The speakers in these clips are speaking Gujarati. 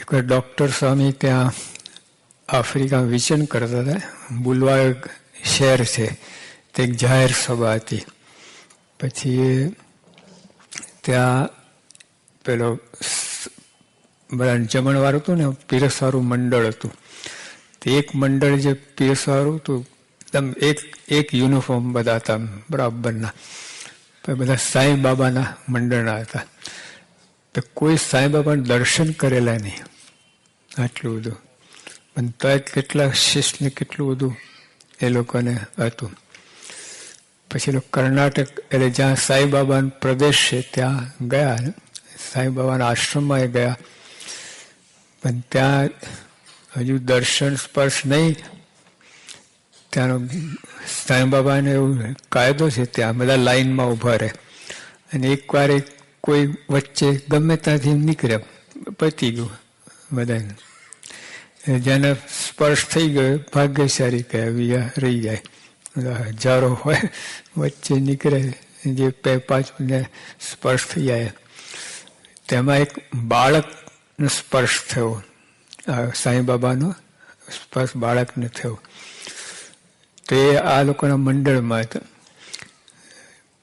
કોઈ ડૉક્ટર સ્વામી ત્યાં આફ્રિકા વિચન કરતા હતા. બુલવાર્ગ શહેર છે, તે એક જાહેર સભા હતી. પછી ત્યાં પેલો બધા જમણવાર હતું ને, પીરસવાળું મંડળ હતું. તે એક મંડળ જે પીરસવાળું હતું, એકદમ એક યુનિફોર્મ બધા હતા બરાબરના. બધા સાંઈ બાબાના મંડળના હતા. તો કોઈ સાંઈ બાબાના દર્શન કરેલા નહીં, આટલું બધું. પણ તો કેટલા શિષ્ટને કેટલું બધું એ લોકોને હતું. પછી કર્ણાટક એટલે જ્યાં સાંઈ બાબાનો પ્રદેશ છે ત્યાં ગયા, સાંઈ બાબાના આશ્રમમાં એ ગયા. પણ ત્યાં હજુ દર્શન સ્પર્શ નહીં. ત્યાંનો સાંઈ બાબાને એવું કાયદો છે, ત્યાં બધા લાઈનમાં ઊભા રહે. અને એકવાર કોઈ વચ્ચે ગમે ત્યાંથી નીકળે, પતી ગયું બધાને. જેને સ્પર્શ થઈ ગયો ભાગ્યશાળી કહે, બીજા રહી જાય. હજારો હોય વચ્ચે નીકળે, જે 5 મિનિટ સ્પર્શ થઈ જાય. તેમાં એક બાળકનો સ્પર્શ થયો, સાંઈ બાબાનો સ્પર્શ બાળકને થયો. તે આ લોકોના મંડળમાં હતા.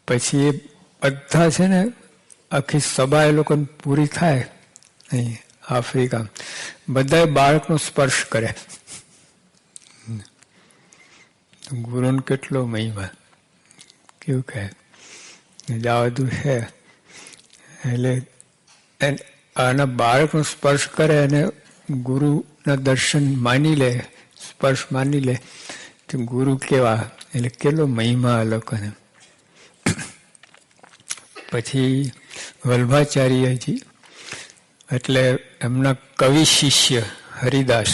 પછી એ બધા છે ને, આખી સભા એ લોકોને પૂરી થાય અહીં આફ્રિકા, બધાએ બાળકનો સ્પર્શ કરે. ગુરુને કેટલો મહિમા, કેવું કહે આ બધું છે. એટલે આના બાળકનો સ્પર્શ કરે અને ગુરુના દર્શન માની લે, સ્પર્શ માની લે, તો ગુરુ કેવા, એટલે કેટલો મહિમા આ લોકોને. પછી વલ્ભાચાર્યજી એટલે એમના કવિ શિષ્ય હરિદાસ,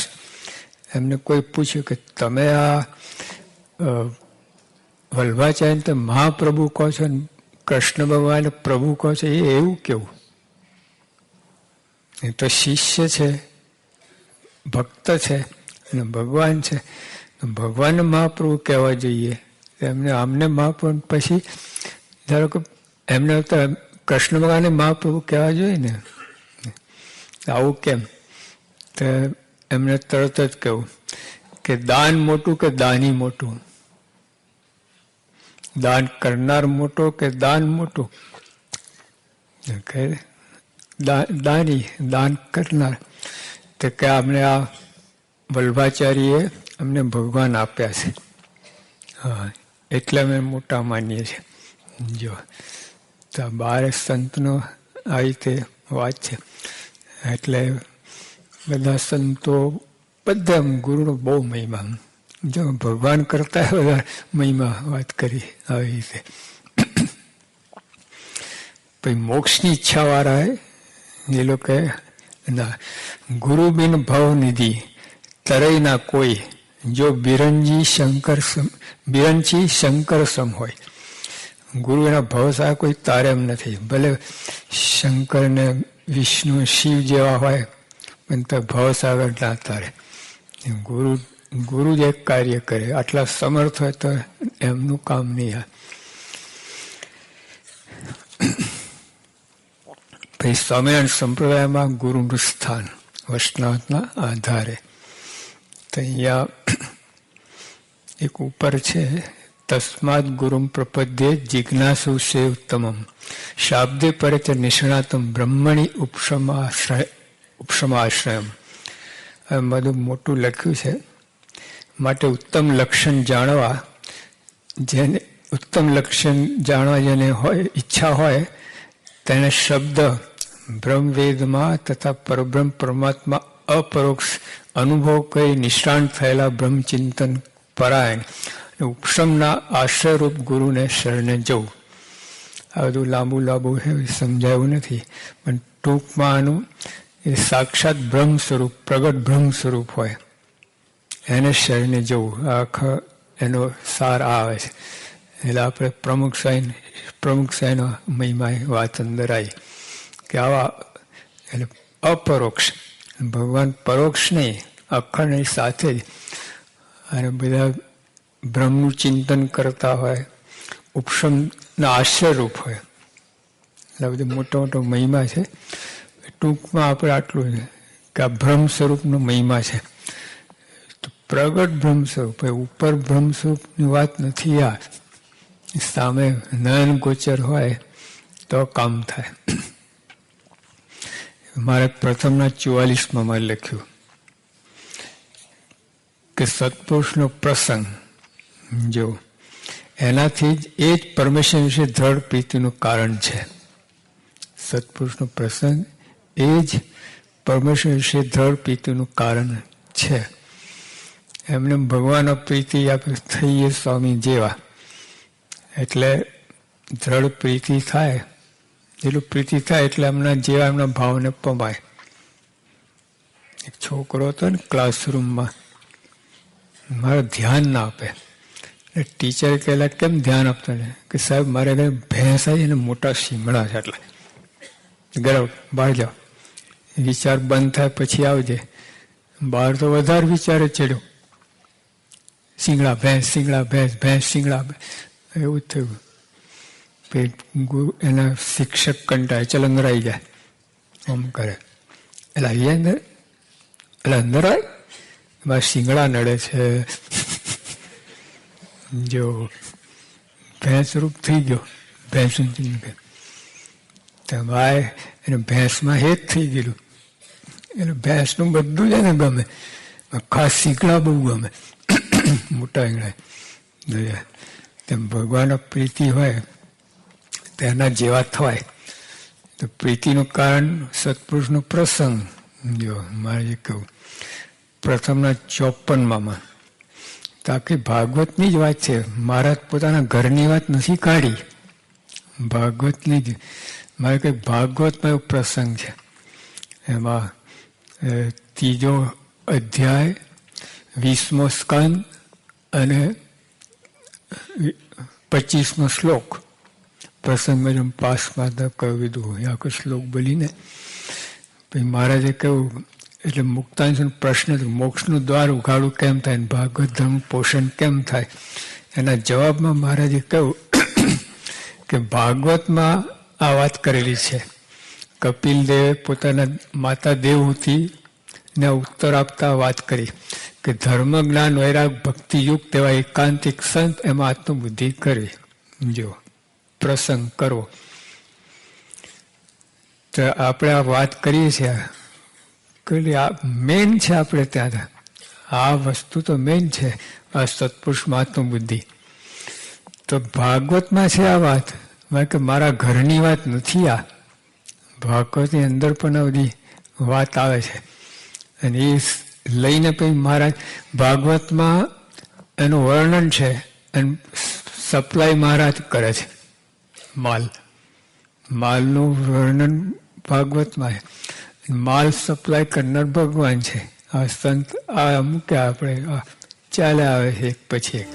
એમને કોઈ પૂછ્યું કે તમે આ વલ્ભાચાર્ય તો મહાપ્રભુ કહો છો ને કૃષ્ણ ભગવાન પ્રભુ કહો છો, એ એવું કેવું? એ તો શિષ્ય છે, ભક્ત છે અને ભગવાન છે. ભગવાનને મહાપ્રભુ કહેવા જોઈએ. એમને આમને મહાપ્રભુ, પછી ધારો કે એમને તો કૃષ્ણ ભગવાનને મહાપ્રભુ કહેવા જોઈએ ને, આવું કેમ? તો એમને તરત જ કહ્યું કે દાન મોટું કે દાની મોટું? દાન કરનાર મોટો કે દાન મોટું? દાની, દાન કરનાર. તો કે અમને આ વલ્ભાચાર્યએ અમને ભગવાન આપ્યા છે, હા એટલે અમે મોટા માનીએ છીએ. જો તો બાર સંતનો આ રીતે વાત છે. એટલે બધા સંતો બધા ગુરુનો બહુ મહિમા, જો ભગવાન કરતા બધા મહિમા વાત કરી આવી રીતે. પછી મોક્ષની ઈચ્છા વાળા એ લોકો ના ગુરુ બિન ભવ નિધિ તરય ના કોઈ, જો બિરંજી શંકર સમ હોય. ગુરુ એના ભવસાગર કોઈ તારે એમ નથી. ભલે શંકર ને વિષ્ણુ શિવ જેવા હોય પણ તો ભવસાગર ના તારે. ગુરુ જ એક કાર્ય કરે, આટલા સમર્થ હોય તો એમનું કામ નહીં. પછી સ્વામિનારાયણ સંપ્રદાયમાં ગુરુનું સ્થાન વૈષ્ણવના આધારે. તો અહીંયા એક ઉપર છે, તસ્માદ ગુરુમ પ્રપદ્યે જિજ્ઞાસુ સે ઉત્તમમ શાબ્દે પરે ચ નિષ્ણાતમ બ્રહ્મણી ઉપશમાશ્રયમ. એમ બધું મોટું લખ્યું છે. માટે ઉત્તમ લક્ષણ જાણવા, જેને ઉત્તમ લક્ષણ જાણવા જેને હોય ઈચ્છા હોય, તેને શબ્દ બ્રહ્મવેદમાં તથા પરબ્રહ્મ પરમાત્મા અપરોક્ષ અનુભવ કરી નિષ્ણાંત થયેલા બ્રહ્મચિંતન પરાયણ ઉપશમના આશ્રયરૂપ ગુરુને શરણે જવું. આ બધું લાંબુ છે, સમજાયું નથી, પણ ટૂંકમાં આનું એ સાક્ષાત બ્રહ્મ સ્વરૂપ, પ્રગટ બ્રહ્મ સ્વરૂપ હોય એને શરણે જવું. આખા એનો સાર આવે છે. એટલે આપણે પ્રમુખ સાઈનો મહિમા વાત અંદર આવી કે આવા એટલે અપરોક્ષ, ભગવાન પરોક્ષ નહીં, અખંડ સાથે જ, અને બધા બ્રહ્મનું ચિંતન કરતા હોય, ઉપશમના આશ્રયરૂપ હોય. એટલે બધું મોટો મહિમા છે. ટૂંકમાં આપણે આટલું છે કે આ બ્રહ્મ સ્વરૂપનો મહિમા છે. તો પ્રગટ બ્રહ્મ સ્વરૂપ, ઉપર બ્રહ્મ સ્વરૂપની વાત નથી. આ સામે નયન ગોચર હોય તો કામ થાય. મારે પ્રથમના 44માં લખ્યું કે સત્પુરુષનો પ્રસંગ જો એનાથી જ એ જ પરમેશ્વર વિશે દ્રઢ પ્રીતિનું કારણ છે. સત્પુરુષનો પ્રસંગ એ જ પરમેશ્વર વિશે દ્રઢ પ્રીતિનું કારણ છે. એમને ભગવાન પ્રીતિ આપણે થઈએ સ્વામી જેવા, એટલે દ્રઢ પ્રીતિ થાય. જેટલું પ્રીતિ થાય એટલે એમના જેવા એમના ભાવને પમાય. એક છોકરો હતો ને ક્લાસરૂમમાં, મારે ધ્યાન ના આપે. ટીચર કહેલા કેમ ધ્યાન આપતા ને? કે સાહેબ મારે ઘરે ભેંસ આવી અને મોટા શીંગડા છે, એટલે ગરમ બહાર જાઓ, વિચાર બંધ થાય પછી આવજે. બહાર તો વધારે વિચારે ચડ્યો, શીંગડા ભેંસ, શીંગડા ભેંસ, ભેંસ શીંગડા, એવું થયું. એના શિક્ષક કંટાળે, ચલ અંદર આવી જાય, આમ કરે. એટલે અહીંયા અંદર, એટલે અંદર આવે, મારા શીંગડા નડે છે. જો ભેંસ રૂપ થઈ ગયો, ભેંસ ભાઈ એને ભેંસમાં હેત થઈ ગયેલું. એટલે ભેંસનું બધું જ એને ગમે, ખાસ શીંગડા બહુ ગમે, મોટા શીંગડા. તેમ ભગવાન પ્રીતિ હોય તેના જેવા થવાય. તો પ્રીતિનું કારણ સત્પુરુષનો પ્રસંગ. જો મારે જે કહું પ્રથમના 54માં તો આખી ભાગવતની જ વાત છે. મહારાજ પોતાના ઘરની વાત નથી કાઢી, ભાગવતની જ. મારે કંઈક ભાગવતમાં એવો પ્રસંગ છે, એમાં 3જો અધ્યાય 20મો સ્કંદ અને 25મો શ્લોક. પ્રસંગમાં જેમ પાસમાં કહ્યું દીધું આખો શ્લોક બોલીને પછી મહારાજે કહ્યું, એટલે મુક્તાંશનો પ્રશ્ન મોક્ષનું દ્વાર ઉઘાડું કેમ થાય, ભાગવત ધર્મ પોષણ કેમ થાય. એના જવાબમાં મહારાજે કહ્યું કે ભાગવતમાં આ વાત કરેલી છે. કપિલ દેવે પોતાના માતા દેવહૂતિને ઉત્તર આપતા વાત કરી કે ધર્મ જ્ઞાન વૈરાગ ભક્તિયુક્ત એવા એકાંતિક સંત એમાં આત્મબુદ્ધિ કરવી. જો પ્રસંગ કરવો. તો આપણે આ વાત કરીએ છીએ, આ મેન છે. આપણે ત્યાં આ વસ્તુ તો મેન છે, આ સત્પુરુષમાં આત્મબુદ્ધિ. તો ભાગવતમાં છે આ વાત, કે મારા ઘરની વાત નથી. આ ભાગવતની અંદર પણ આ બધી વાત આવે છે. અને એ લઈને પછી મહારાજ ભાગવતમાં એનું વર્ણન છે અને સપ્લાય મહારાજ કરે છે. માલનું વર્ણન ભાગવતમાં છે. માલ સપ્લાય કરનાર ભગવાન છે. આ સંત આ અમુક આપણે ચાલે આવે છે એક પછી એક.